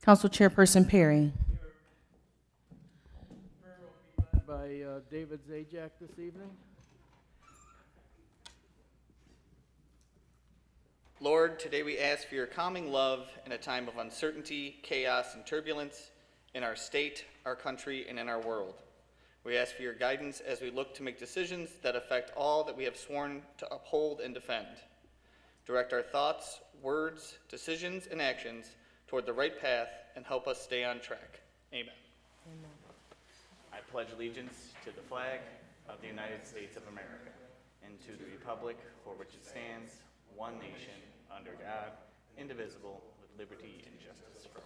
Council Chairperson Perry. By David Zajac this evening. Lord, today we ask for your calming love in a time of uncertainty, chaos, and turbulence in our state, our country, and in our world. We ask for your guidance as we look to make decisions that affect all that we have sworn to uphold and defend. Direct our thoughts, words, decisions, and actions toward the right path and help us stay on track. Amen. I pledge allegiance to the flag of the United States of America and to the republic for which it stands, one nation, under God, indivisible, with liberty and justice for all.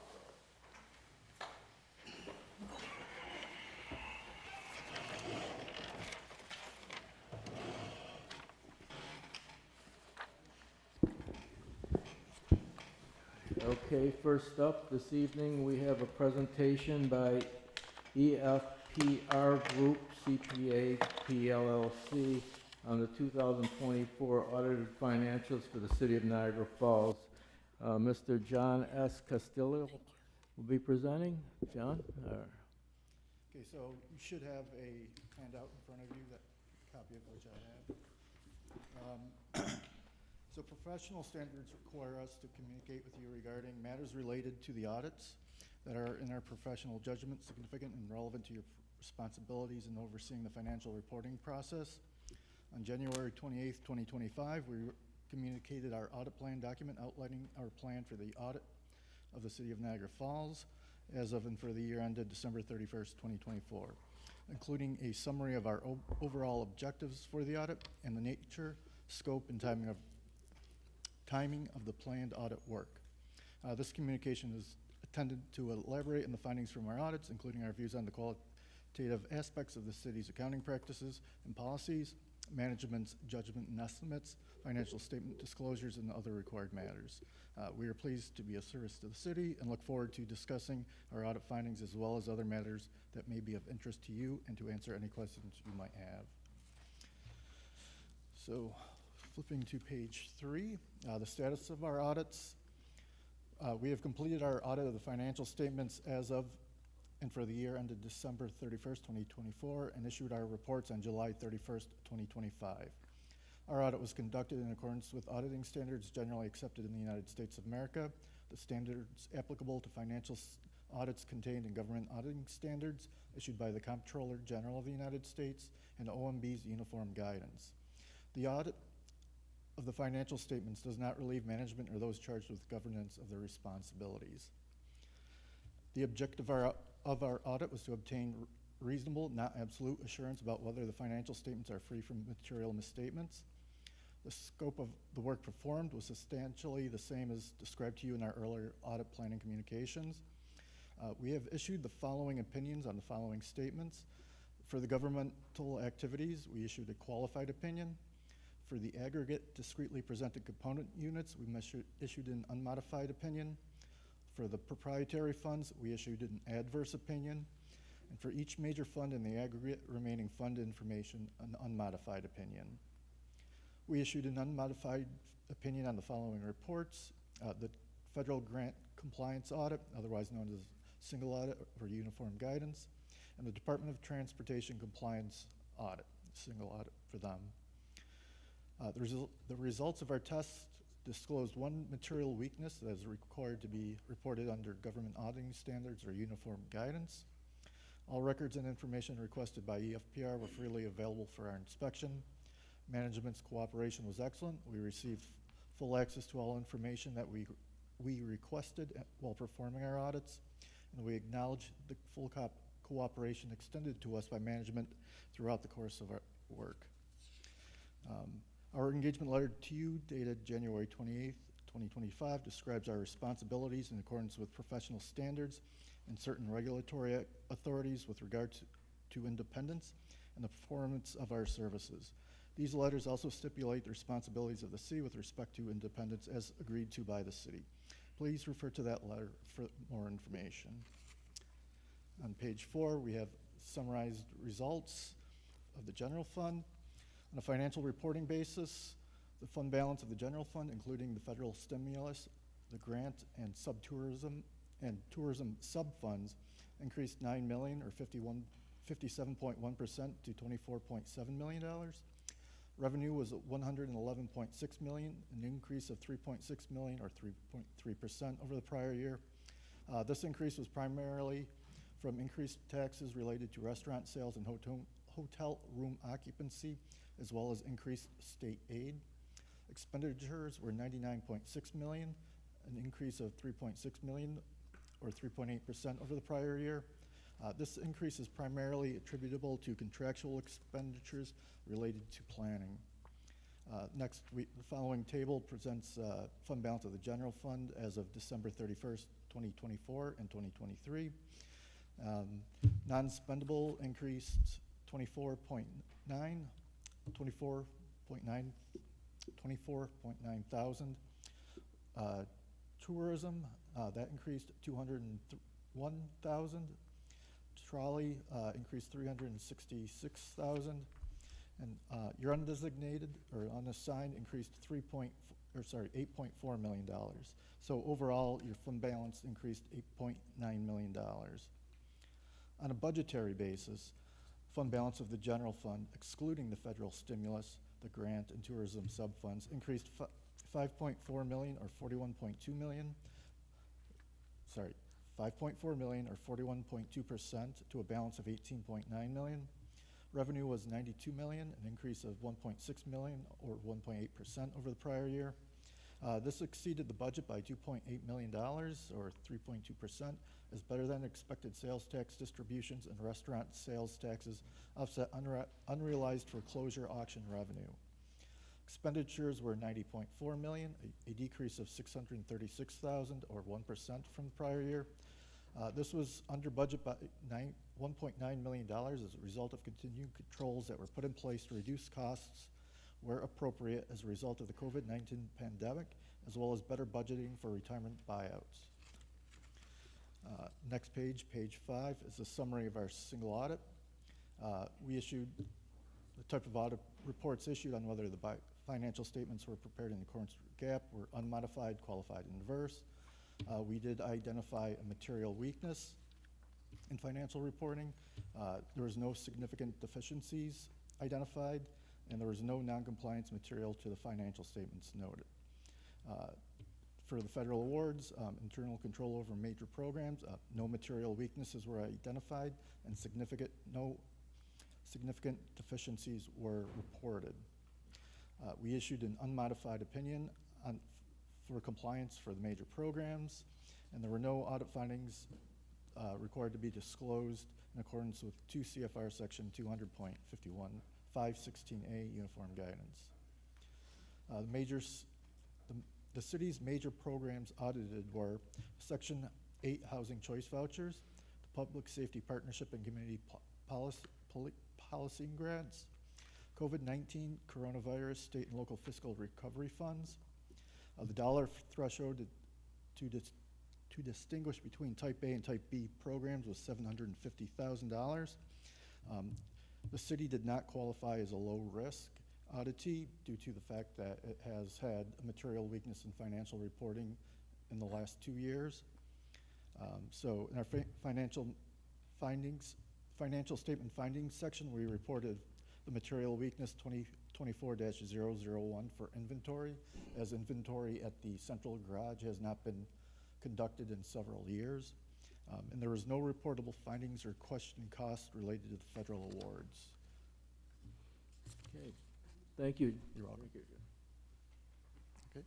Okay, first up this evening, we have a presentation by EFPR Group CPA PLLC on the 2024 audited financials for the City of Niagara Falls. Mr. John S. Castillo will be presenting. John? Okay, so you should have a handout in front of you, that copy of which I have. So professional standards require us to communicate with you regarding matters related to the audits that are in our professional judgment significant and relevant to your responsibilities in overseeing the financial reporting process. On January 28th, 2025, we communicated our audit plan document outlining our plan for the audit of the City of Niagara Falls as of and for the year ended December 31st, 2024, including a summary of our overall objectives for the audit and the nature, scope, and timing of the planned audit work. This communication is intended to elaborate on the findings from our audits, including our views on the qualitative aspects of the city's accounting practices and policies, management's judgment and estimates, financial statement disclosures, and other required matters. We are pleased to be of service to the city and look forward to discussing our audit findings as well as other matters that may be of interest to you and to answer any questions you might have. So, flipping to page 3, the status of our audits. We have completed our audit of the financial statements as of and for the year ended December 31st, 2024, and issued our reports on July 31st, 2025. Our audit was conducted in accordance with auditing standards generally accepted in the United States of America, the standards applicable to financial audits contained in government auditing standards issued by the Comptroller General of the United States, and OMB's uniform guidance. The audit of the financial statements does not relieve management or those charged with governance of their responsibilities. The objective of our audit was to obtain reasonable, not absolute, assurance about whether the financial statements are free from material misstatements. The scope of the work performed was substantially the same as described to you in our earlier audit planning communications. We have issued the following opinions on the following statements. For the governmental activities, we issued a qualified opinion. For the aggregate discretely presented component units, we issued an unmodified opinion. For the proprietary funds, we issued an adverse opinion. And for each major fund in the aggregate remaining fund information, an unmodified opinion. We issued an unmodified opinion on the following reports. The Federal Grant Compliance Audit, otherwise known as Single Audit or Uniform Guidance, and the Department of Transportation Compliance Audit, Single Audit for them. The results of our tests disclosed one material weakness that is required to be reported under government auditing standards or uniform guidance. All records and information requested by EFPR were freely available for our inspection. Management's cooperation was excellent. We received full access to all information that we requested while performing our audits, and we acknowledge the full cooperation extended to us by management throughout the course of our work. Our engagement letter to you, dated January 28th, 2025, describes our responsibilities in accordance with professional standards and certain regulatory authorities with regard to independence and the performance of our services. These letters also stipulate the responsibilities of the city with respect to independence as agreed to by the city. Please refer to that letter for more information. On page 4, we have summarized results of the general fund. On a financial reporting basis, the fund balance of the general fund, including the federal stimulus, the grant and subtourism and tourism sub-funds increased $9 million or 57.1% to $24.7 million. Revenue was $111.6 million, an increase of $3.6 million or 3.3% over the prior year. This increase was primarily from increased taxes related to restaurant sales and hotel room occupancy, as well as increased state aid. Expenditures were $99.6 million, an increase of $3.6 million or 3.8% over the prior year. This increase is primarily attributable to contractual expenditures related to planning. Next, the following table presents fund balance of the general fund as of December 31st, 2024 and 2023. Non-spendable increased 24.9 thousand. Tourism, that increased 201,000. Trolley increased 366,000. And your undesignated or unassigned increased $8.4 million. So overall, your fund balance increased $8.9 million. On a budgetary basis, fund balance of the general fund, excluding the federal stimulus, the grant, and tourism sub-funds, increased $5.4 million or 41.2 million. Sorry, $5.4 million or 41.2% to a balance of $18.9 million. Revenue was $92 million, an increase of $1.6 million or 1.8% over the prior year. This exceeded the budget by $2.8 million or 3.2%, as better than expected sales tax distributions and restaurant sales taxes offset unrealized foreclosure auction revenue. Expenditures were $90.4 million, a decrease of $636,000 or 1% from the prior year. This was under budget by $1.9 million as a result of continued controls that were put in place to reduce costs where appropriate as a result of the COVID-19 pandemic, as well as better budgeting for retirement buyouts. Next page, page 5, is a summary of our single audit. We issued the type of audit reports issued on whether the financial statements were prepared in accordance with GAAP, were unmodified, qualified, and diverse. We did identify a material weakness in financial reporting. There was no significant deficiencies identified, and there was no non-compliance material to the financial statements noted. For the federal awards, internal control over major programs, no material weaknesses were identified, and no significant deficiencies were reported. We issued an unmodified opinion for compliance for the major programs, and there were no audit findings required to be disclosed in accordance with 2 CFR section 200.51.516A uniform guidance. The city's major programs audited were Section 8 housing choice vouchers, the Public Safety Partnership and Community Policy grants, COVID-19 coronavirus state and local fiscal recovery funds. The dollar threshold to distinguish between Type A and Type B programs was $750,000. The city did not qualify as a low-risk auditee due to the fact that it has had a material weakness in financial reporting in the last 2 years. So in our financial statement findings section, we reported the material weakness 2024-001 for inventory, as inventory at the central garage has not been conducted in several years. And there was no reportable findings or questioned costs related to the federal awards. Okay, thank you. You're welcome. Thank you. Okay.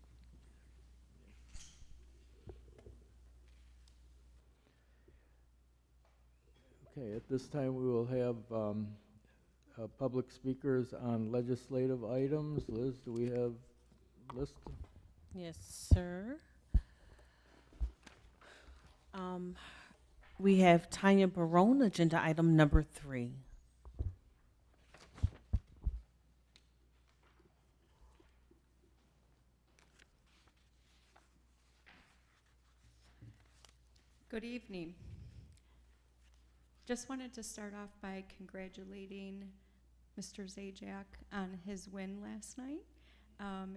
Okay, at this time, we will have public speakers on legislative items. Liz, do we have a list? Yes, sir. We have Tanya Barone, agenda item number 3. Good evening. Just wanted to start off by congratulating Mr. Zajac on his win last night.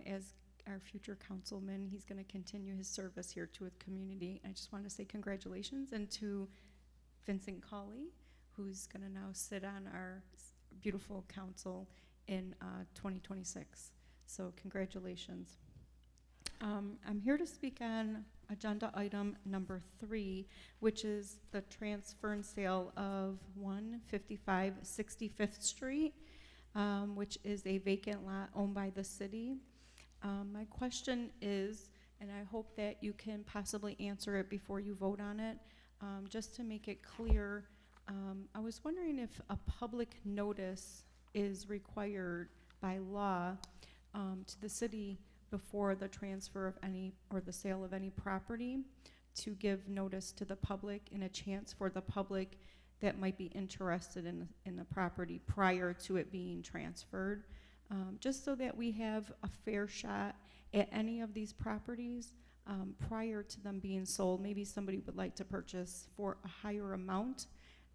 As our future councilman. He's going to continue his service here to the community. I just want to say congratulations, and to Vincent Cawley, who's going to now sit on our beautiful council in 2026. So congratulations. I'm here to speak on agenda item number 3, which is the transfer and sale of 155 65th Street, which is a vacant lot owned by the city. My question is, and I hope that you can possibly answer it before you vote on it, just to make it clear, I was wondering if a public notice is required by law to the city before the transfer of any or the sale of any property, to give notice to the public and a chance for the public that might be interested in the property prior to it being transferred, just so that we have a fair shot at any of these properties prior to them being sold. Maybe somebody would like to purchase for a higher amount,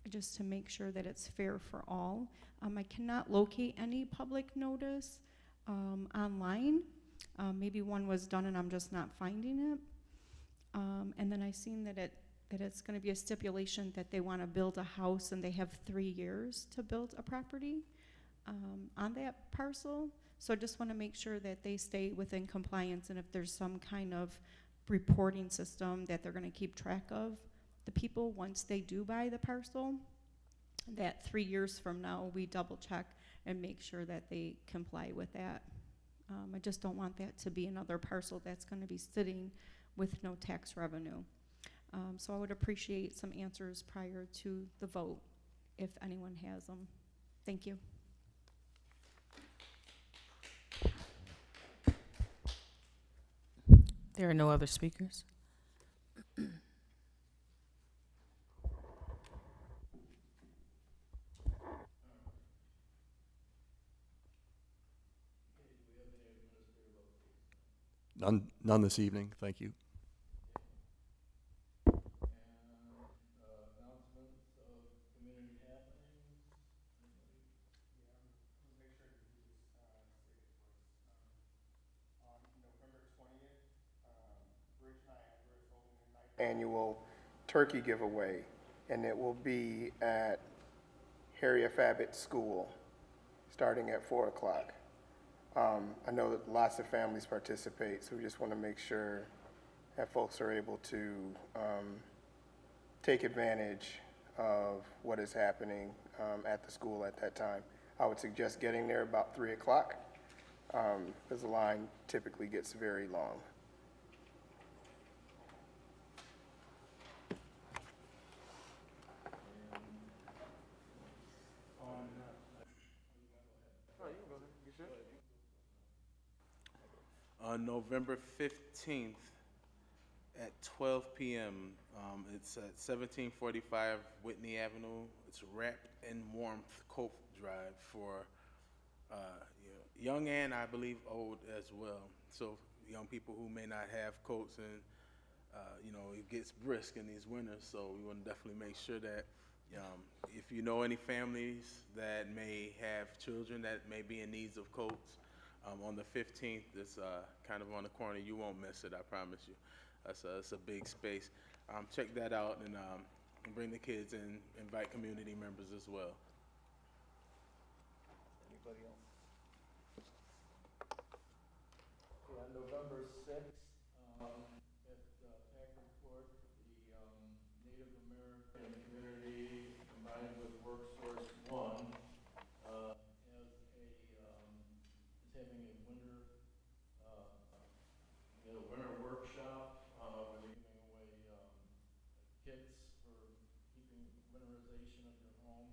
just to make sure that it's fair for all. I cannot locate any public notice online. Maybe one was done and I'm just not finding it. And then I seen that it's going to be a stipulation that they want to build a house and they have 3 years to build a property on that parcel. So I just want to make sure that they stay within compliance, and if there's some kind of reporting system that they're going to keep track of the people once they do buy the parcel, that 3 years from now we double check and make sure that they comply with that. I just don't want that to be another parcel that's going to be sitting with no tax revenue. So I would appreciate some answers prior to the vote, if anyone has them. Thank you. There are no other speakers. None this evening, thank you. Announcements of community happenings? Annual turkey giveaway, and it will be at Harriet Fabbett School, starting at 4 o'clock. I know that lots of families participate, so we just want to make sure that folks are able to take advantage of what is happening at the school at that time. I would suggest getting there about 3 o'clock, because the line typically gets very long. On November 15th at 12 p.m., it's at 1745 Whitney Avenue. It's Wrapped in Warmth Coat Drive for young and I believe old as well. So young people who may not have coats, and it gets brisk in these winters, so we want to definitely make sure that if you know any families that may have children that may be in needs of coats, on the 15th, it's kind of on the corner. You won't miss it, I promise you. It's a big space. Check that out, and bring the kids and invite community members as well. Anybody else? Okay, on November 6th, at Packard Court, the Native American community combined with WorkSource One having a winter workshop. We're giving away kits for keeping winterization of your home.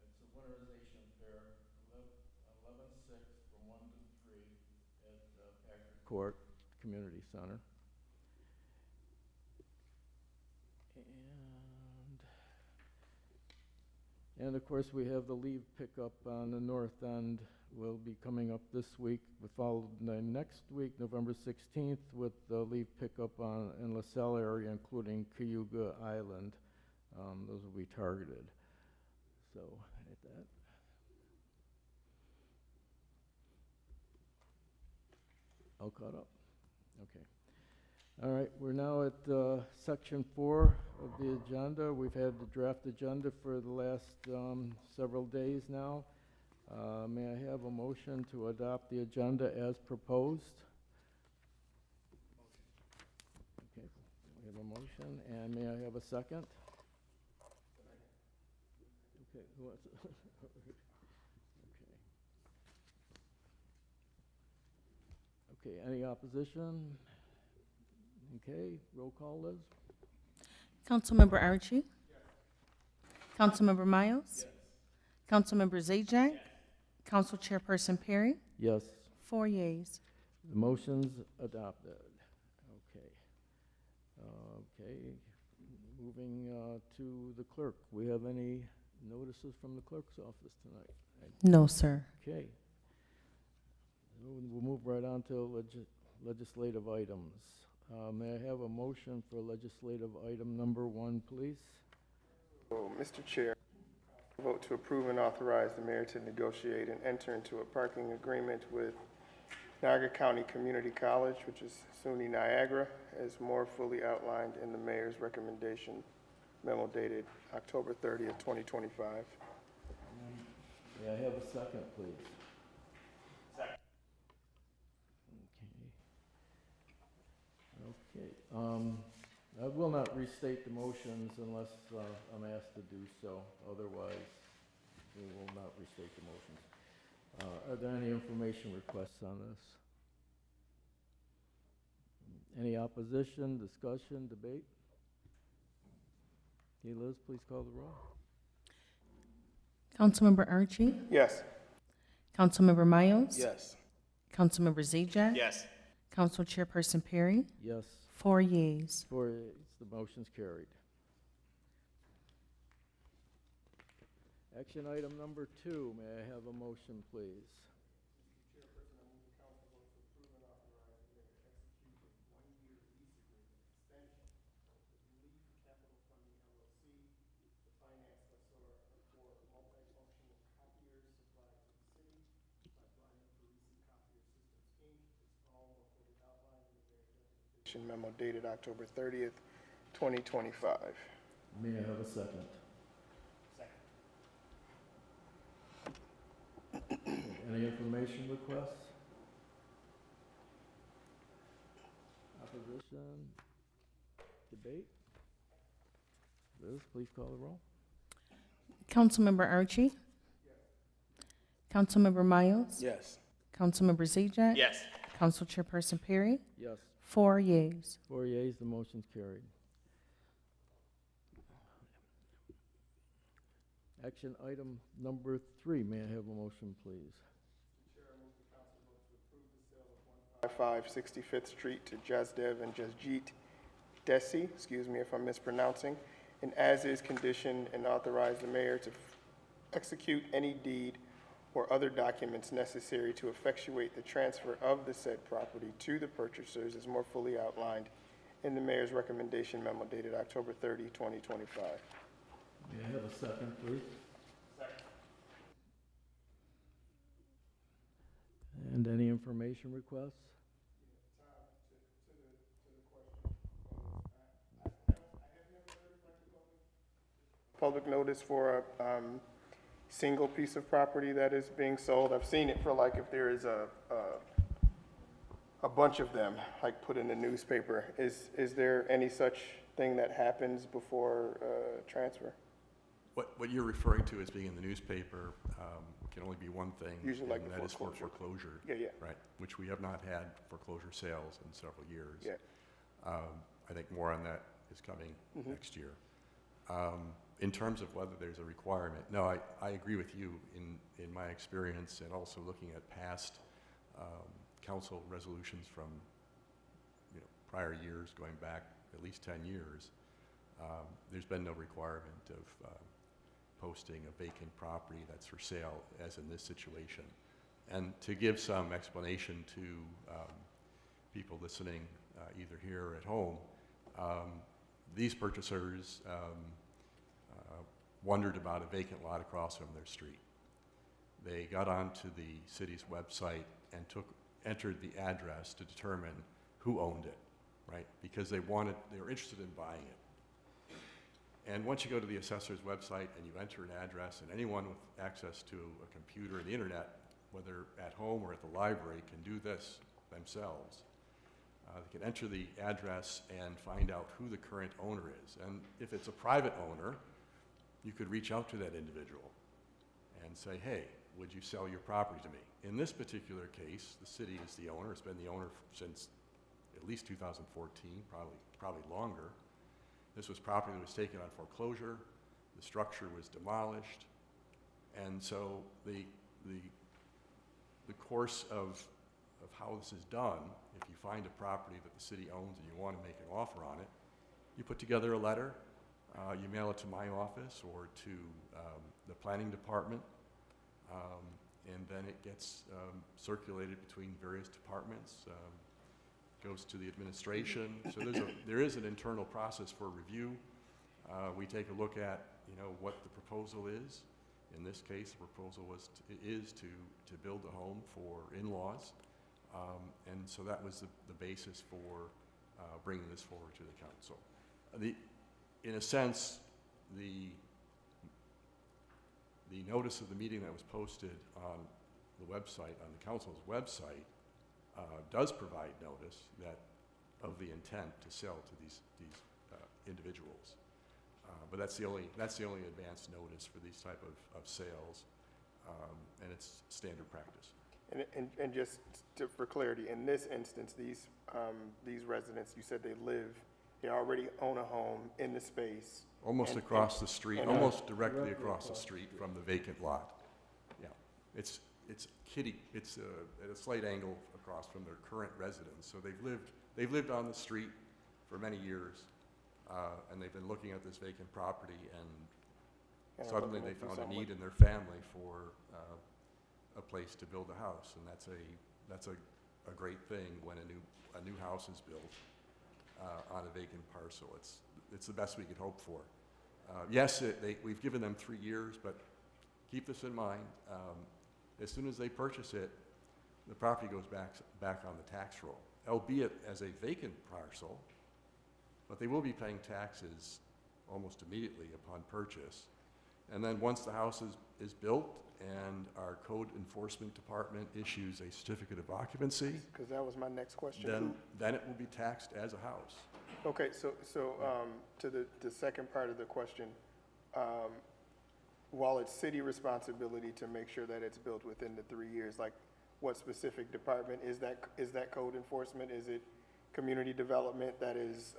It's a winterization fair, 11/6 from 1 to 3 at Packard Court Community Center. And of course, we have the leave pickup on the north end will be coming up this week, followed next week, November 16th, with the leave pickup in LaSalle area, including Cayuga Island. Those will be targeted. So, at that. All caught up? Okay. All right, we're now at section 4 of the agenda. We've had the draft agenda for the last several days now. May I have a motion to adopt the agenda as proposed? Okay, we have a motion, and may I have a second? Okay, who wants it? Okay, any opposition? Okay, roll call, Liz? Councilmember Archie? Councilmember Miles? Councilmember Zajac? Council Chairperson Perry? Yes. 4 yeas. The motion's adopted. Okay. Okay, moving to the clerk. We have any notices from the clerk's office tonight? No, sir. Okay. We'll move right on to legislative items. May I have a motion for legislative item number 1, please? So, Mr. Chair, vote to approve and authorize the mayor to negotiate and enter into a parking agreement with Niagara County Community College, which is SUNY Niagara, as more fully outlined in the mayor's recommendation memo dated October 30th, 2025. May I have a second, please? Okay. I will not restate the motions unless I'm asked to do so. Otherwise, we will not restate the motions. Are there any information requests on this? Any opposition, discussion, debate? Okay, Liz, please call the roll. Councilmember Archie? Yes. Councilmember Miles? Yes. Councilmember Zajac? Yes. Council Chairperson Perry? Yes. 4 yeas. 4 yeas, the motion's carried. Action item number 2, may I have a motion, please? Memo dated October 30th, 2025. May I have a second? Any information requests? Opposition? Debate? Liz, please call the roll. Councilmember Archie? Councilmember Miles? Yes. Councilmember Zajac? Yes. Council Chairperson Perry? Yes. 4 yeas. 4 yeas, the motion's carried. Action item number 3, may I have a motion, please? 55 65th Street to Jazdev and Jazjeet Desi, excuse me if I'm mispronouncing, and as-is condition and authorize the mayor to execute any deed or other documents necessary to effectuate the transfer of the said property to the purchasers as more fully outlined in the mayor's recommendation memo dated October 30, 2025. May I have a second, please? And any information requests? Public notice for a single piece of property that is being sold. I've seen it for like if there is a bunch of them, like put in the newspaper. Is there any such thing that happens before transfer? What you're referring to as being in the newspaper can only be one thing. Usually like and the that is for foreclosure. foreclosure. Yeah. Right, which we have not had foreclosure sales in several years. Yeah. I think more on that is coming next year. In terms of whether there's a requirement, no, I agree with you in my experience and also looking at past council resolutions from prior years, going back at least 10 years. There's been no requirement of posting a vacant property that's for sale, as in this situation. And to give some explanation to people listening, either here or at home, these purchasers wondered about a vacant lot across from their street. They got onto the city's website and took entered the address to determine who owned it, right? Because they were interested in buying it. And once you go to the assessor's website and you enter an address, and anyone with access to a computer and the internet, whether at home or at the library, can do this themselves. They can enter the address and find out who the current owner is. And if it's a private owner, you could reach out to that individual and say, hey, would you sell your property to me? In this particular case, the city is the owner. It's been the owner since at least 2014, probably longer. This was property that was taken on foreclosure. The structure was demolished. And so the course of how this is done, if you find a property that the city owns and you want to make an offer on it, you put together a letter, you mail it to my office or to the planning department, and then it gets circulated between various departments, goes to the administration. So there is an internal process for review. We take a look at what the proposal is. In this case, the proposal is to build a home for in-laws. And so that was the basis for bringing this forward to the council. In a sense, the notice of the meeting that was posted on the website, on the council's website, does provide notice of the intent to sell to these individuals. But that's the only advance notice for these type of sales, and it's standard practice. And just for clarity, in this instance, these residents, you said they already own a home in the space. Almost across the street, almost directly across the street from the vacant lot. Yeah, it's at a slight angle across from their current residence. So they've lived on the street for many years, and they've been looking at this vacant property, and suddenly they found a need in their family for a place to build a house, and that's a great thing when a new house is built on a vacant parcel. It's the best we could hope for. Yes, we've given them 3 years, but keep this in mind. As soon as they purchase it, the property goes back on the tax roll, albeit as a vacant parcel, but they will be paying taxes almost immediately upon purchase. And then once the house is built and our code enforcement department issues a certificate of occupancy, Because that was my next question. then it will be taxed as a house. Okay, so to the second part of the question, while it's city responsibility to make sure that it's built within the 3 years, like what specific department is that code enforcement? Is it community development that is,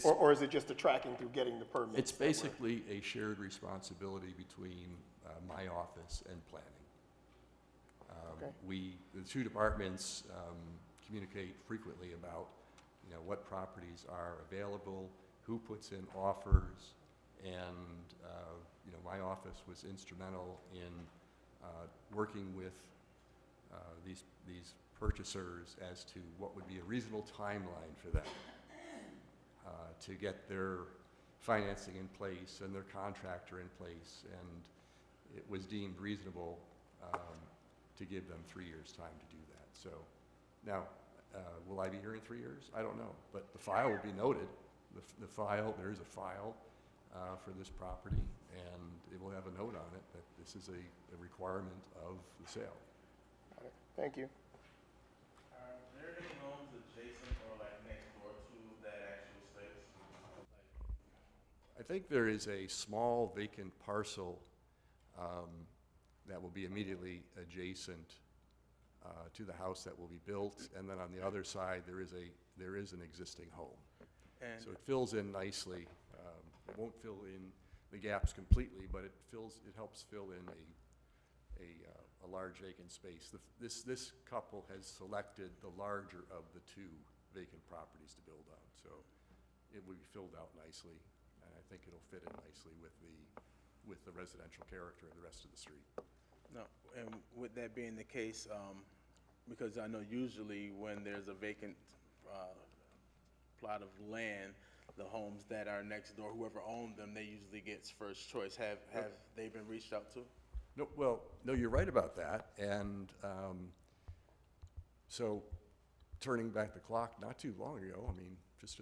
or is it just the tracking through getting the permits? It's basically a shared responsibility between my office and planning. Okay. The two departments communicate frequently about what properties are available, who puts in offers, and my office was instrumental in working with these purchasers as to what would be a reasonable timeline for them to get their financing in place and their contractor in place, and it was deemed reasonable to give them 3 years' time to do that. So now, will I be here in 3 years? I don't know, but the file will be noted. There is a file for this property, and it will have a note on it that this is a requirement of the sale. Got it. Thank you. Are there any homes adjacent or like next door to that actual space? I think there is a small vacant parcel that will be immediately adjacent to the house that will be built, and then on the other side there is an existing home. And So it fills in nicely. It won't fill in the gaps completely, but it helps fill in a large vacant space. This couple has selected the larger of the two vacant properties to build on, so it will be filled out nicely, and I think it'll fit in nicely with the residential character of the rest of the street. no, and with that being the case, because I know usually when there's a vacant plot of land, the homes that are next door, whoever owned them, they usually gets first choice. Have they been reached out to? No, you're right about that, and So turning back the clock not too long ago, I mean, just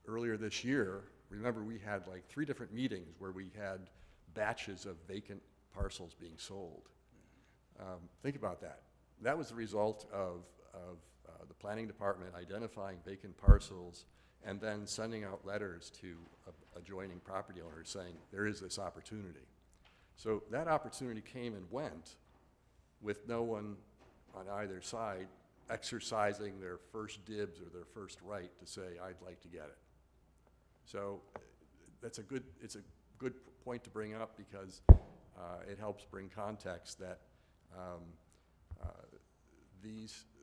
earlier this year, remember we had like 3 different meetings where we had batches of vacant parcels being sold. Think about that. That was the result of the planning department identifying vacant parcels and then sending out letters to adjoining property owners saying, there is this opportunity. So that opportunity came and went with no one on either side exercising their first dibs or their first right to say, I'd like to get it. So it's a good point to bring up because it helps bring context that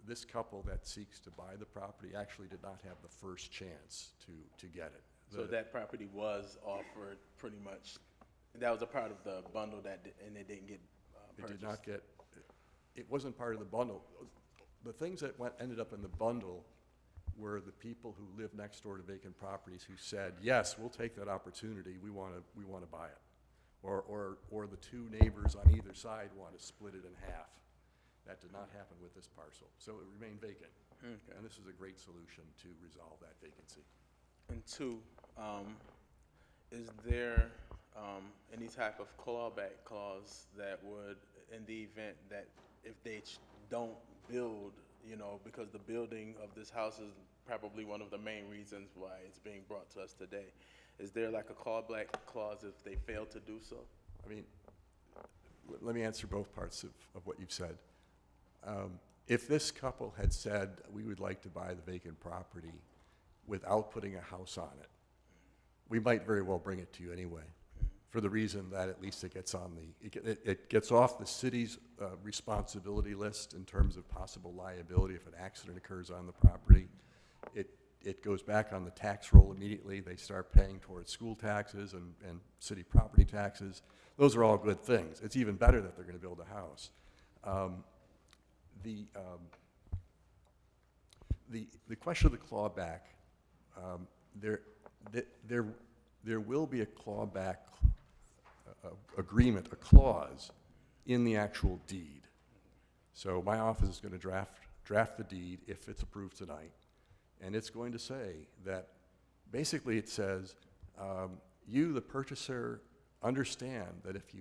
this couple that seeks to buy the property actually did not have the first chance to get it. So that property was offered pretty much, that was a part of the bundle and it didn't get purchased? It did not get, it wasn't part of the bundle. The things that ended up in the bundle were the people who live next door to vacant properties who said, yes, we'll take that opportunity, we want to buy it. Or the 2 neighbors on either side want to split it in half. That did not happen with this parcel, so it remained vacant. Okay. And this is a great solution to resolve that vacancy. And 2, is there any type of clawback clause that would, in the event that if they don't build, because the building of this house is probably one of the main reasons why it's being brought to us today, is there like a clawback clause if they fail to do so? I mean, let me answer both parts of what you've said. If this couple had said, we would like to buy the vacant property without putting a house on it, we might very well bring it to you anyway, for the reason that at least it gets on it gets off the city's responsibility list in terms of possible liability if an accident occurs on the property. It goes back on the tax roll immediately. They start paying towards school taxes and city property taxes. Those are all good things. It's even better that they're going to build a house. The question of the clawback, there will be a clawback agreement, a clause in the actual deed. So my office is going to draft the deed if it's approved tonight, and it's going to say that basically it says you, the purchaser, understand that if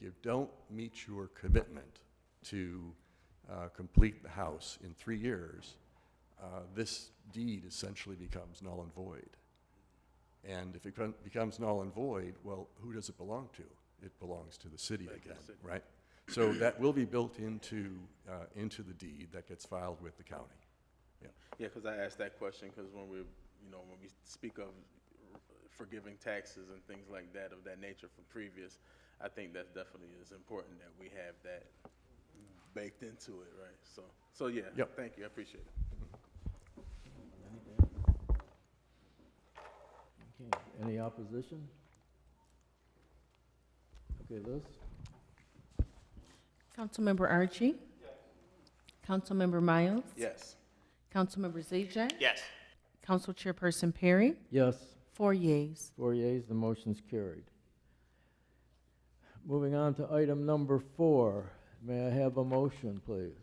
you don't meet your commitment to complete the house in 3 years, this deed essentially becomes null and void. And if it becomes null and void, well, who does it belong to? It belongs to the city again, right? So that will be built into the deed that gets filed with the county. Yeah. Yeah, because I asked that question because when we speak of forgiving taxes and things like that of that nature from previous, I think that definitely is important that we have that baked into it, right? So yeah, Yep. Thank you, I appreciate it. Okay, any opposition? Okay, Liz? Councilmember Archie? Yes. Councilmember Miles? Yes. Councilmember Zajac, Yes. Council Chairperson Perry? Yes. 4 yeas. 4 yeas, the motion's carried. Moving on to item number 4. May I have a motion, please?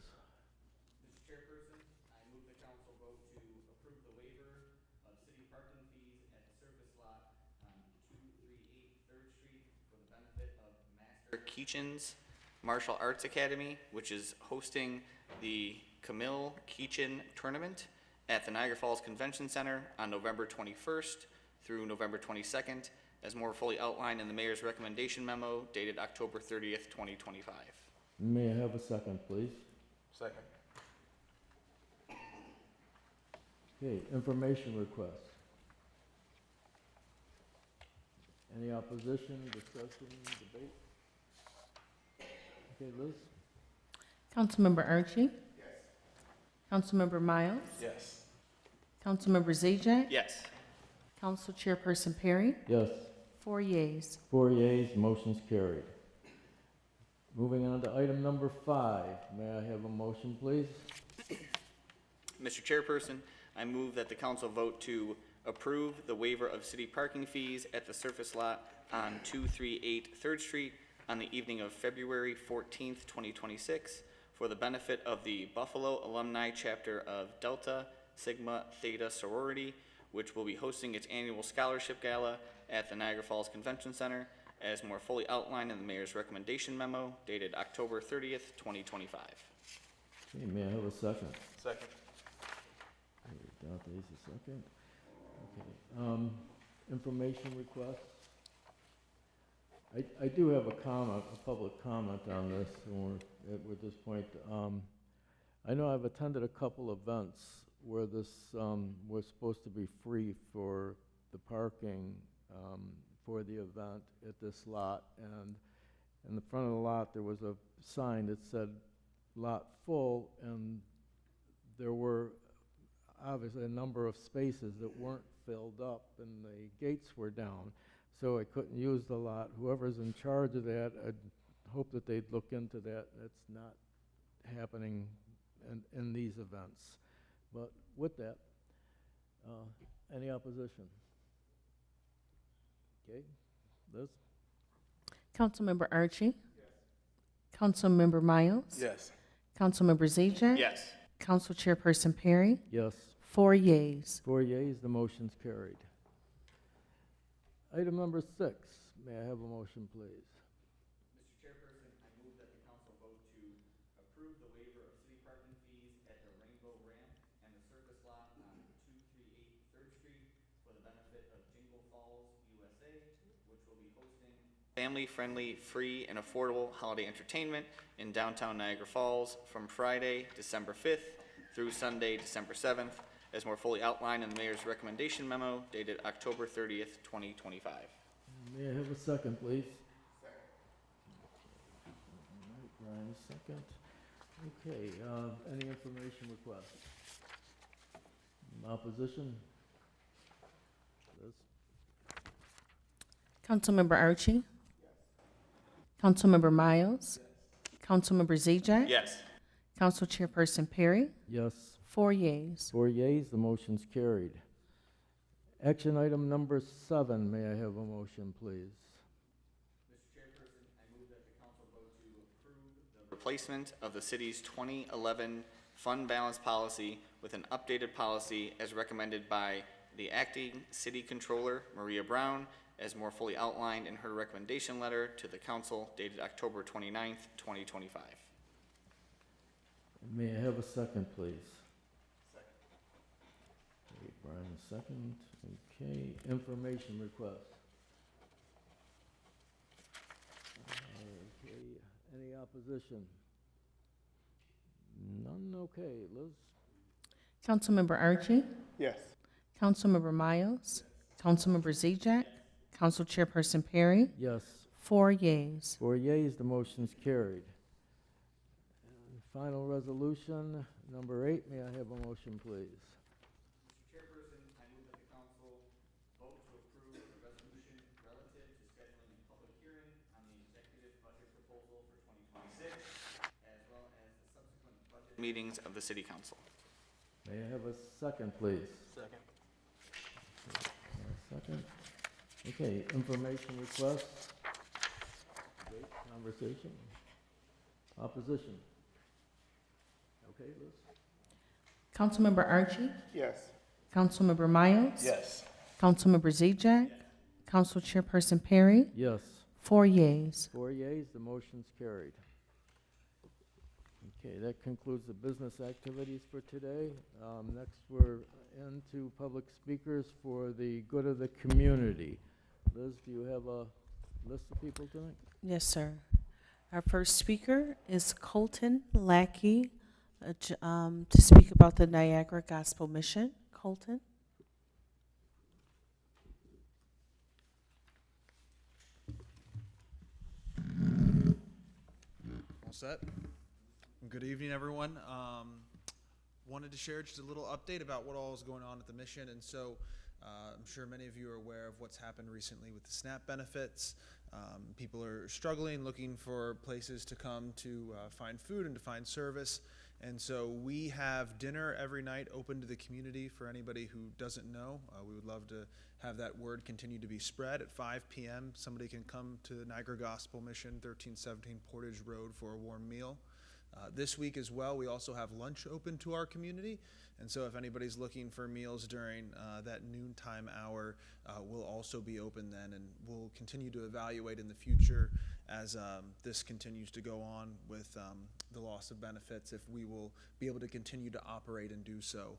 Mr. Chairperson, I move the council vote to approve the waiver of city parking fees at the surface lot on 238 3rd Street for the benefit of Master Keachin's Martial Arts Academy, which is hosting the Camille Keachin Tournament at the Niagara Falls Convention Center on November 21st through November 22nd, as more fully outlined in the mayor's recommendation memo dated October 30th, 2025. May I have a second, please? Second. Okay, information request. Any opposition, discussion, debate? Okay, Liz? Councilmember Archie? Yes. Councilmember Miles? Yes. Councilmember Zajac, Yes. Council Chairperson Perry? Yes. 4 yeas. 4 yeas, motion's carried. Moving on to item number 5. May I have a motion, please? Mr. Chairperson, I move that the council vote to approve the waiver of city parking fees at the surface lot on 238 3rd Street on the evening of February 14th, 2026 for the benefit of the Buffalo Alumni Chapter of Delta Sigma Theta Sorority, which will be hosting its annual scholarship gala at the Niagara Falls Convention Center, as more fully outlined in the mayor's recommendation memo dated October 30th, 2025. Okay, may I have a second? Second. Okay, Dante's a second. Okay, information requests? I do have a comment, a public comment on this, and we're at this point. I know I've attended a couple events where this was supposed to be free for the parking for the event at this lot, and in the front of the lot there was a sign that said lot full, and there were obviously a number of spaces that weren't filled up and the gates were down, so I couldn't use the lot. Whoever's in charge of that, I'd hope that they'd look into that. That's not happening in these events. But with that, any opposition? Okay, Liz? Councilmember Archie? Councilmember Miles? Yes. Councilmember Zajac, Yes. Council Chairperson Perry? Yes. 4 yeas. 4 yeas, the motion's carried. Item number 6, may I have a motion, please? Mr. Chairperson, I move that the council vote to approve the waiver of city parking fees at the Rainbow Ramp and the surface lot on 238 3rd Street for the benefit of Jingle Falls, USA, which will be hosting family-friendly, free, and affordable holiday entertainment in downtown Niagara Falls from Friday, December 5th through Sunday, December 7th, as more fully outlined in the mayor's recommendation memo dated October 30th, 2025. May I have a second, please? Second. All right, Brian, second. Okay, any information requests? Opposition? Liz? Councilmember Archie? Councilmember Miles? Councilmember Zajac, Yes. Council Chairperson Perry? Yes. 4 yeas. 4 yeas, the motion's carried. Action item number 7, may I have a motion, please? Mr. Chairperson, I move that the council vote to approve the replacement of the city's 2011 fund balance policy with an updated policy as recommended by the acting city controller, Maria Brown, as more fully outlined in her recommendation letter to the council dated October 29th, 2025. May I have a second, please? Second. Okay, Brian, second. Okay, information request. Okay, any opposition? None, okay. Liz? Councilmember Archie? Yes. Councilmember Miles? Councilmember Zajac, Council Chairperson Perry? Yes. 4 yeas. 4 yeas, the motion's carried. And final resolution, number 8, may I have a motion, please? Mr. Chairperson, I move that the council vote to approve the resolution relative to scheduling a public hearing on the executive budget proposal for 2026, as well as the subsequent budget meetings of the city council. May I have a second, please? Second. Second. Okay, information requests. Great conversation. Opposition. Okay, Liz? Councilmember Archie? Yes. Councilmember Miles? Yes. Councilmember Zajac, Council Chairperson Perry? Yes. 4 yeas. 4 yeas, the motion's carried. Okay, that concludes the business activities for today. Next, we're into public speakers for the good of the community. Liz, do you have a list of people tonight? Yes, sir. Our first speaker is Colton Lackey to speak about the Niagara Gospel Mission. Colton? All set? Good evening, everyone. Wanted to share just a little update about what all is going on at the mission. And so I'm sure many of you are aware of what's happened recently with the SNAP benefits. People are struggling, looking for places to come to find food and to find service. And so we have dinner every night open to the community for anybody who doesn't know. We would love to have that word continue to be spread. At 5 p.m., somebody can come to Niagara Gospel Mission, 1317 Portage Road, for a warm meal. This week as well, we also have lunch open to our community. And so if anybody's looking for meals during that noontime hour, we'll also be open then, and we'll continue to evaluate in the future as this continues to go on with the loss of benefits, if we will be able to continue to operate and do so.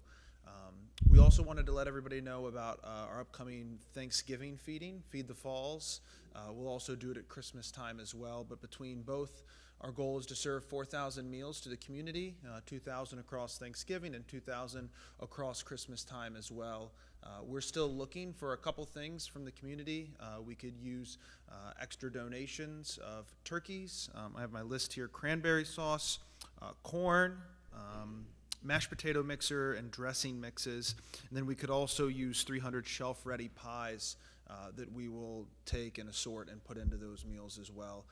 We also wanted to let everybody know about our upcoming Thanksgiving feeding, Feed the Falls. We'll also do it at Christmas time as well, but between both, our goal is to serve 4,000 meals to the community, 2,000 across Thanksgiving and 2,000 across Christmas time as well. We're still looking for a couple things from the community. We could use extra donations of turkeys. I have my list here: cranberry sauce, corn, mashed potato mixer, and dressing mixes. And then we could also use 300 shelf-ready pies that we will take and assort and put into those meals as well.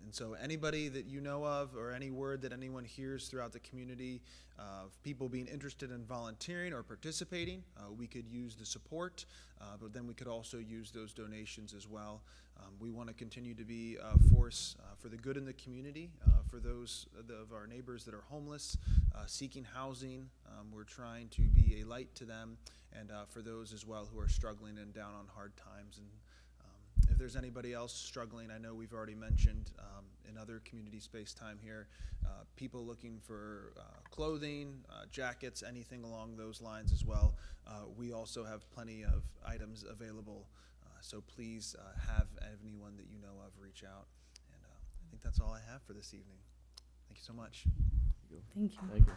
And so anybody that you know of, or any word that anyone hears throughout the community of people being interested in volunteering or participating, we could use the support, but then we could also use those donations as well. We want to continue to be a force for the good in the community, for those of our neighbors that are homeless, seeking housing. We're trying to be a light to them, and for those as well who are struggling and down on hard times. And if there's anybody else struggling, I know we've already mentioned in other community space time here, people looking for clothing, jackets, anything along those lines as well. We also have plenty of items available, so please have anyone that you know of reach out. And I think that's all I have for this evening. Thank you so much. Thank you. Thank you.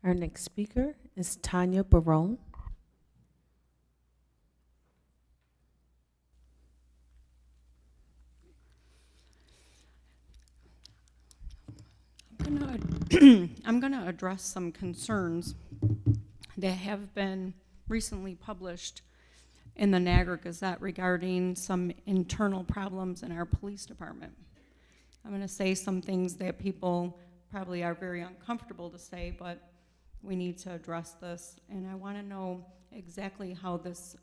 Our next speaker is Tanya Barone. I'm going to address some concerns that have been recently published in the Niagara Gazette regarding some internal problems in our police department. I'm going to say some things that people probably are very uncomfortable to say, but we need to address this. And I want to know exactly how this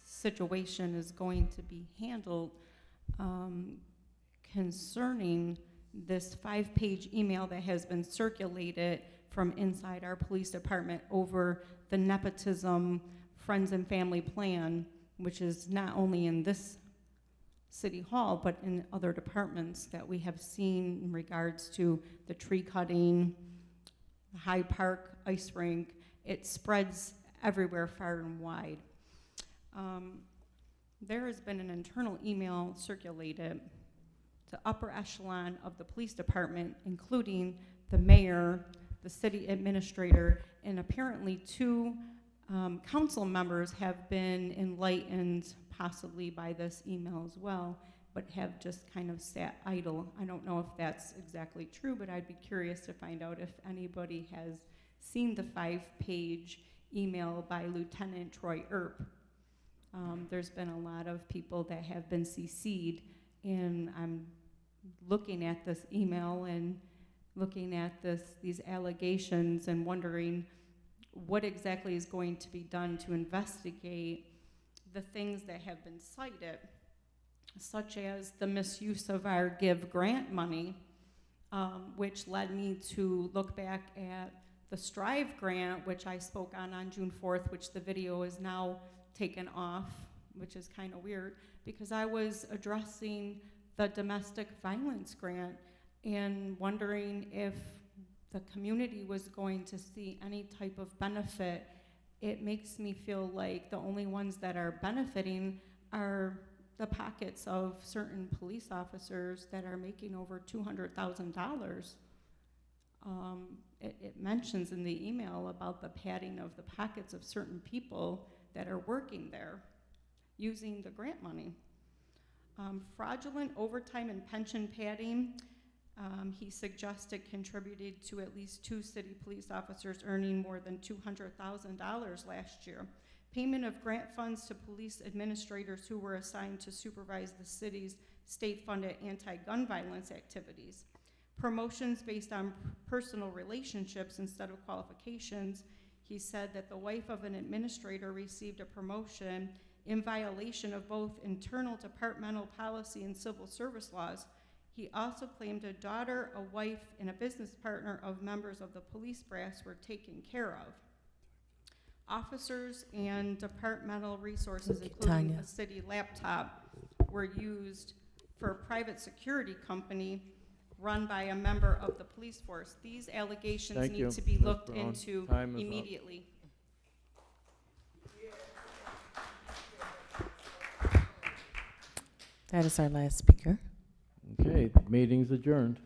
situation is going to be handled concerning this 5-page email that has been circulated from inside our police department over the nepotism friends and family plan, which is not only in this city hall, but in other departments that we have seen in regards to the tree cutting, the Hyde Park ice rink. It spreads everywhere far and wide. There has been an internal email circulated to upper echelon of the police department, including the mayor, the city administrator, and apparently 2 council members have been enlightened possibly by this email as well, but have just kind of sat idle. I don't know if that's exactly true, but I'd be curious to find out if anybody has seen the 5-page email by Lieutenant Troy Earp. There's been a lot of people that have been CC'd, and I'm looking at this email and looking at these allegations and wondering what exactly is going to be done to investigate the things that have been cited, such as the misuse of our GIVE grant money, which led me to look back at the Strive grant, which I spoke on June 4th, which the video is now taken off, which is kind of weird, because I was addressing the domestic violence grant and wondering if the community was going to see any type of benefit. It makes me feel like the only ones that are benefiting are the pockets of certain police officers that are making over $200,000. It mentions in the email about the padding of the pockets of certain people that are working there using the grant money. Fraudulent overtime and pension padding, he suggested contributed to at least 2 city police officers earning more than $200,000 last year. Payment of grant funds to police administrators who were assigned to supervise the city's state-funded anti-gun violence activities. Promotions based on personal relationships instead of qualifications. He said that the wife of an administrator received a promotion in violation of both internal departmental policy and civil service laws. He also claimed a daughter, a wife, and a business partner of members of the police brass were taken care of. Officers and departmental resources, Thank you, including Tanya. a city laptop, were used for a private security company run by a member of the police force. These allegations Thank you, need to be Ms. looked Brown. into Time is up. immediately. That is our last speaker. Okay, meeting's adjourned.